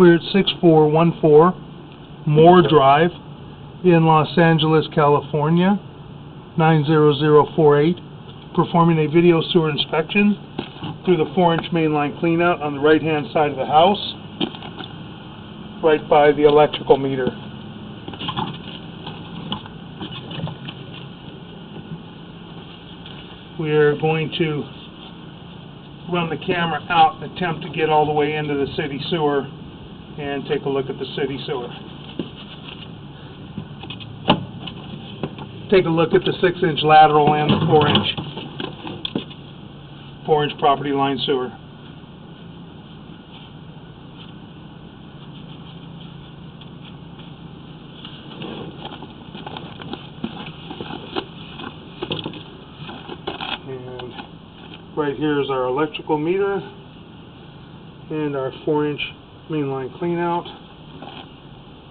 We're at 6414 Moore Drive in Los Angeles, California, 90048, performing a video sewer inspection through the 4-inch mainline cleanout on the right-hand side of the house, right by the electrical meter. We're going to run the camera out and attempt to get all the way into the city sewer and take a look at the city sewer. Take a look at the 6-inch lateral and the 4-inch property line sewer. And right here is our electrical meter and our 4-inch mainline cleanout.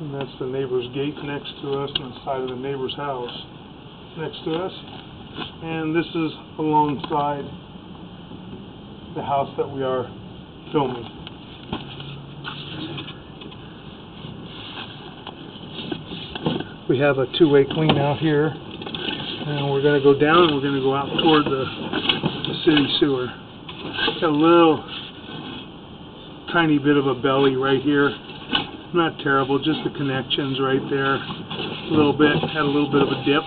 And that's the neighbor's gate next to us on the side of the neighbor's house next to us. And this is alongside the house that we are filming. We have a two-way clean out here, and we're going to go down and we're going to go out toward the city sewer. Got a little tiny bit of a belly right here. Not terrible, just the connections right there. A little bit, had a little bit of a dip.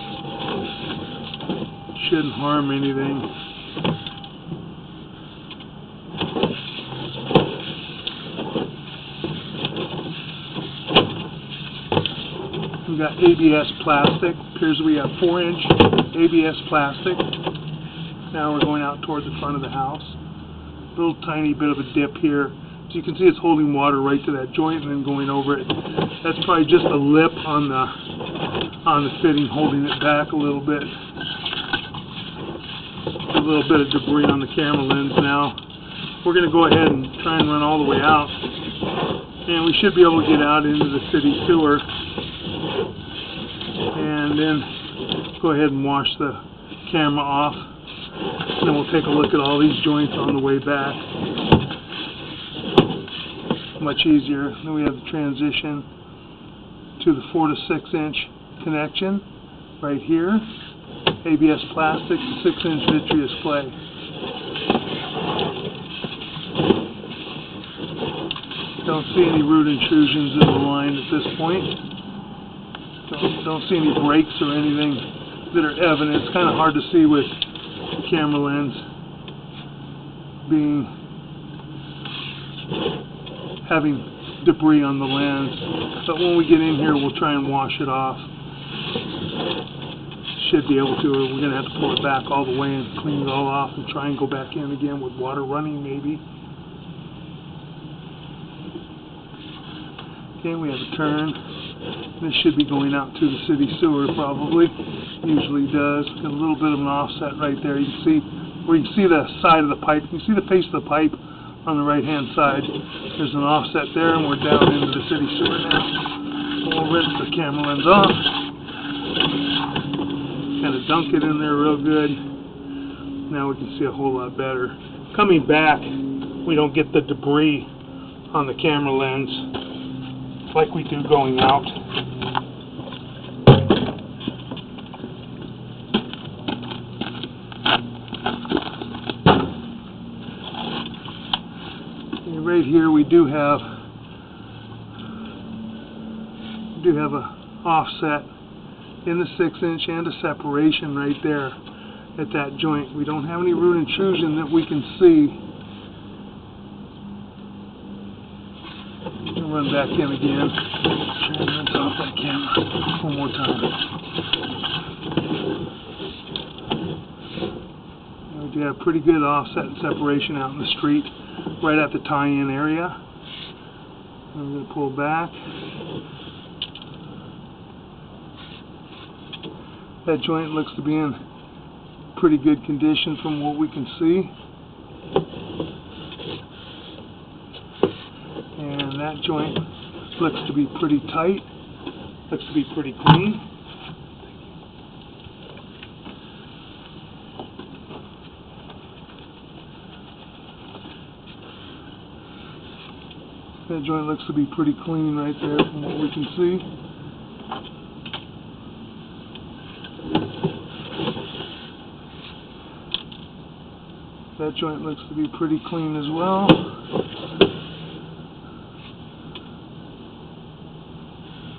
Shouldn't harm anything. We got ABS plastic. Appears we have 4-inch ABS plastic. Now we're going out toward the front of the house. A little tiny bit of a dip here. So you can see it's holding water right to that joint and then going over it. That's probably just a lip on the fitting, holding it back a little bit. A little bit of debris on the camera lens now. We're going to go ahead and try and run all the way out. And we should be able to get out into the city sewer. And then go ahead and wash the camera off. And then we'll take a look at all these joints on the way back. Much easier. Then we have the transition to the 4 to 6-inch connection right here. ABS plastic, 6-inch vitreous clay. Don't see any root intrusions in the line at this point. Don't see any breaks or anything that are evident. It's kind of hard to see with the camera lens having debris on the lens. But when we get in here, we'll try and wash it off. Should be able to, or we're going to have to pull it back all the way and clean it all off and try and go back in again with water running maybe. Okay, we have a turn. This should be going out to the city sewer probably. Usually does. Got a little bit of an offset right there. You can see where you can see the side of the pipe. You can see the face of the pipe on the right hand side. There's an offset there, and we're down into the city sewer now. We'll rinse the camera lens off. Kind of dunk it in there real good. Now we can see a whole lot better. Coming back, we don't get the debris on the camera lens like we do going out. And right here we do have a offset in the 6-inch and a separation right there at that joint. We don't have any root intrusion that we can see. We'll run back in again. Try and rinse off that camera one more time. And we do have pretty good offset and separation out in the street, right at the tie-in area. I'm going to pull back. That joint looks to be in pretty good condition from what we can see. And that joint looks to be pretty tight. Looks to be pretty clean. That joint looks to be pretty clean right there from what we can see. That joint looks to be pretty clean as well.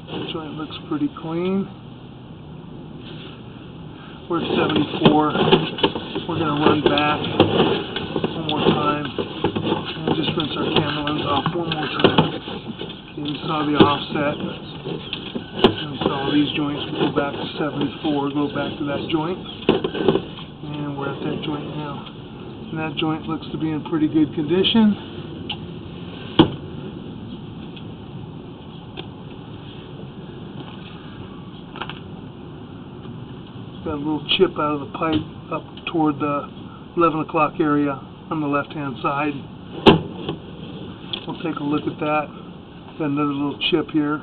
That joint looks pretty clean. We're at 74. We're going to run back one more time and just rinse our camera lens off one more time. Okay, we saw the offset. And we saw these joints. We go back to 74, go back to that joint. And we're at that joint now. And that joint looks to be in pretty good condition. Got a little chip out of the pipe up toward the 11 o'clock area on the left hand side. We'll take a look at that. Got another little chip here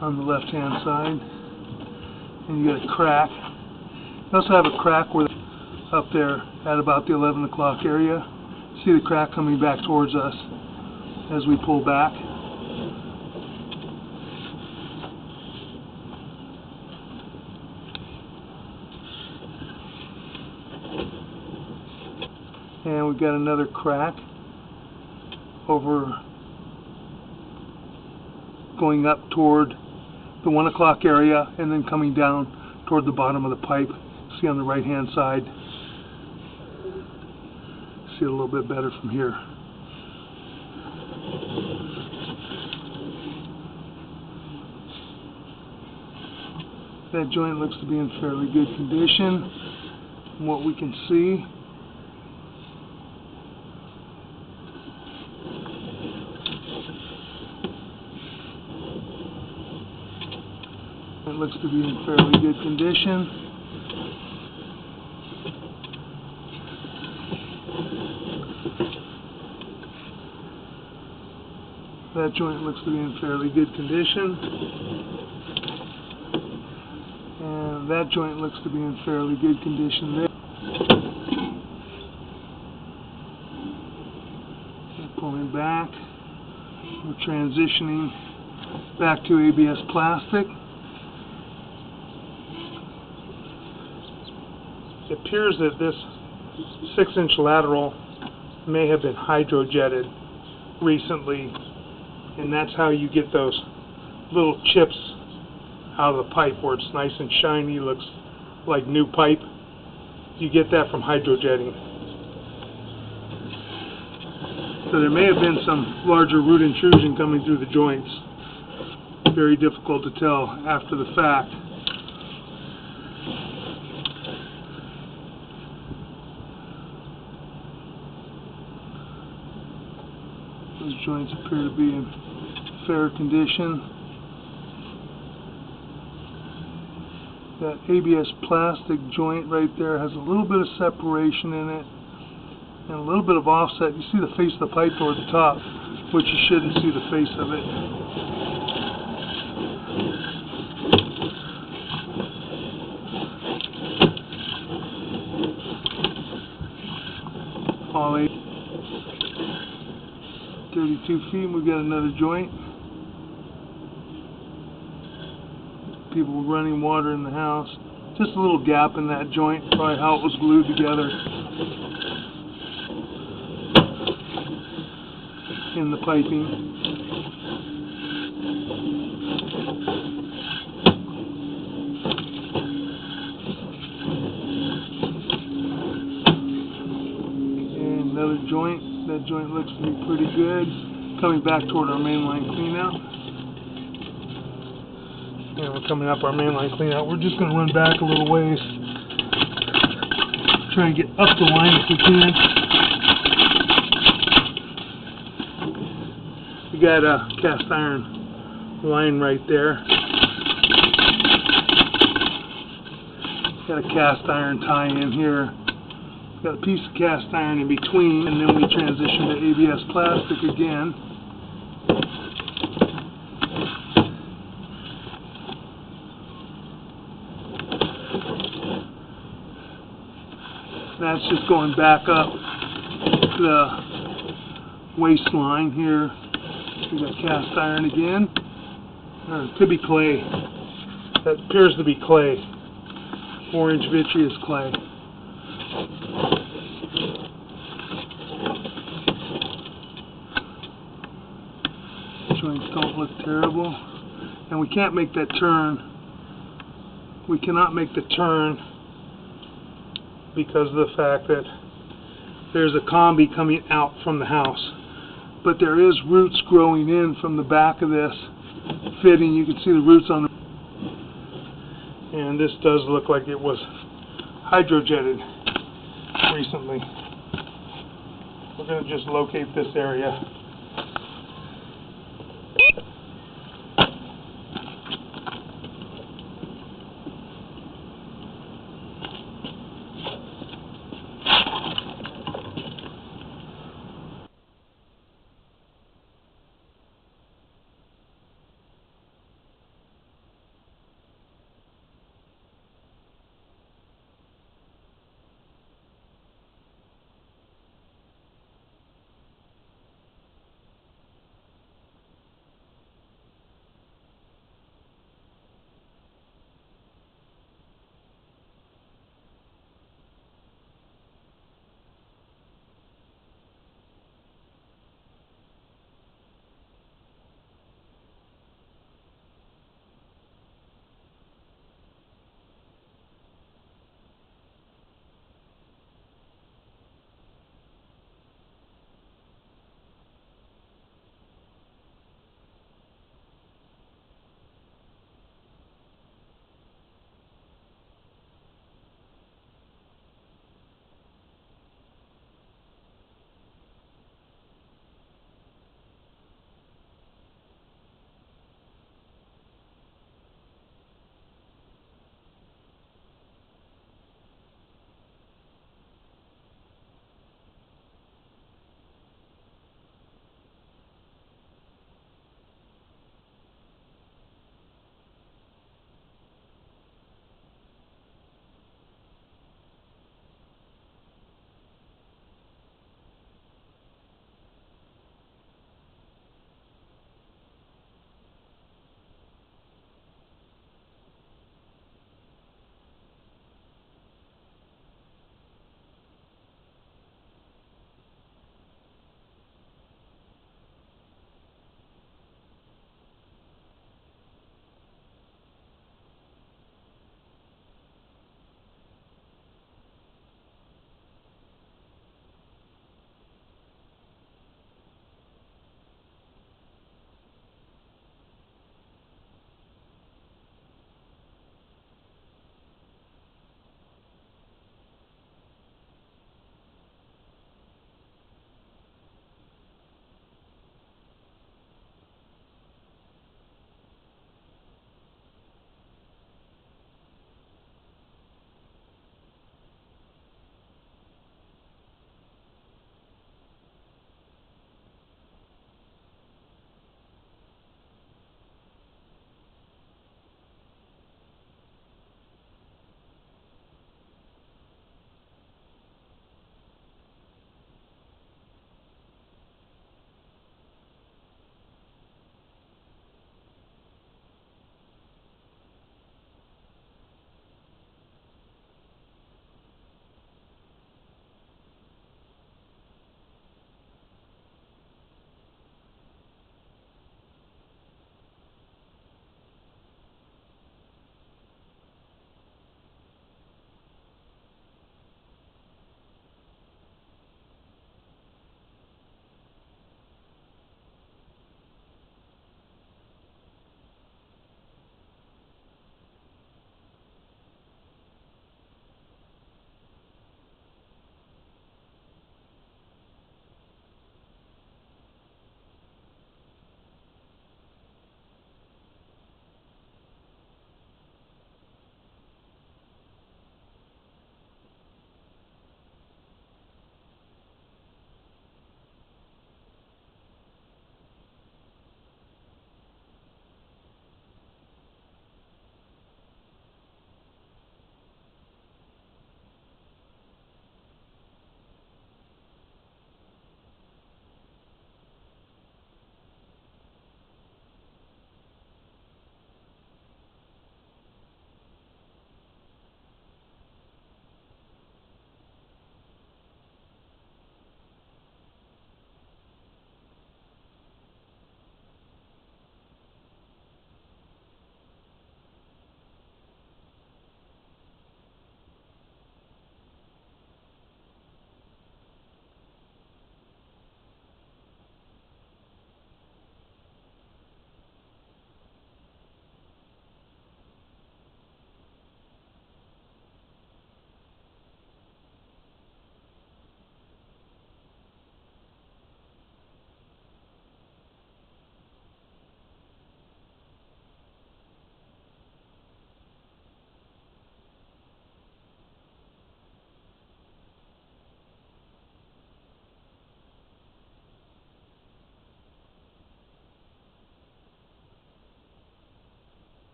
on the left hand side. And you got a crack. You also have a crack where up there at about the 11 o'clock area. See the crack coming back towards us as we pull back. And we've got another crack over going up toward the 1 o'clock area and then coming down toward the bottom of the pipe. See on the right hand side. See it a little bit better from here. That joint looks to be in fairly good condition from what we can see. It looks to be in fairly good condition. That joint looks to be in fairly good condition. And that joint looks to be in fairly good condition there. We're pulling back. We're transitioning back to ABS plastic. It appears that this 6-inch lateral may have been hydrojetted recently, and that's how you get those little chips out of the pipe where it's nice and shiny, looks like new pipe. You get that from hydrojetting. So there may have been some larger root intrusion coming through the joints. Very difficult to tell after the fact. Those joints appear to be in fair condition. That ABS plastic joint right there has a little bit of separation in it and a little bit of offset. You see the face of the pipe toward the top, which you shouldn't see the face of it. All 32 feet, we've got another joint. People running water in the house. Just a little gap in that joint, probably how it was glued together in the piping. And another joint. That joint looks to be pretty good. Coming back toward our mainline cleanout. And we're coming up our mainline cleanout. We're just going to run back a little ways. Try and get up the line if we can. We got a cast iron line right there. Got a cast iron tie in here. Got a piece of cast iron in between, and then we transition to ABS plastic again. That's just going back up the waistline here We got cast iron again. It could be clay. That appears to be clay. 4-inch vitreous clay. Joints don't look terrible. And we can't make that turn. We cannot make the turn because of the fact that there's a combi coming out from the house. But there is roots growing in from the back of this fitting. You can see the roots on the... And this does look like it was hydrojetted recently. We're going to just locate this area.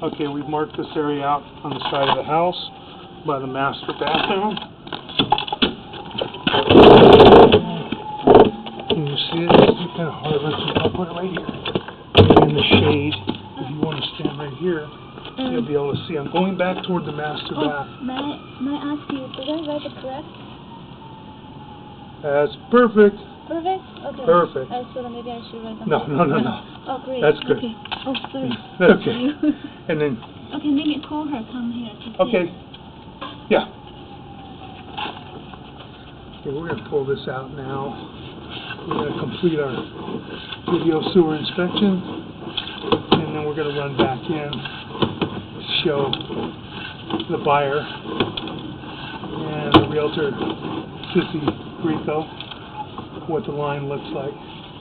Okay, we've marked this area out on the side of the house by the master bathroom. Can you see it? It's kind of hard. I'll put it right here. In the shade. If you want to stand right here, you'll be able to see. I'm going back toward the master bath. May I ask you, did I write it correct? That's perfect. Perfect? Okay. Perfect. So maybe I should write them. No. Oh, great. That's good. Okay. Oh, sorry. Okay. And then. Okay, maybe call her. Come here. To see. Okay. Yeah. Okay, we're going to pull this out now. We're going to complete our video sewer inspection, and then we're going to run back in to show the buyer and the realtor, Sissy Rico, what the line looks like.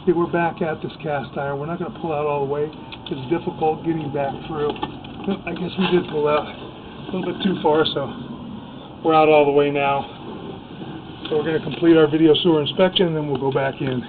Okay, we're back at this cast iron. We're not going to pull out all the way. It's difficult getting back through. I guess we did pull out a little bit too far, so we're out all the way now. So we're going to complete our video sewer inspection, and then we'll go back in.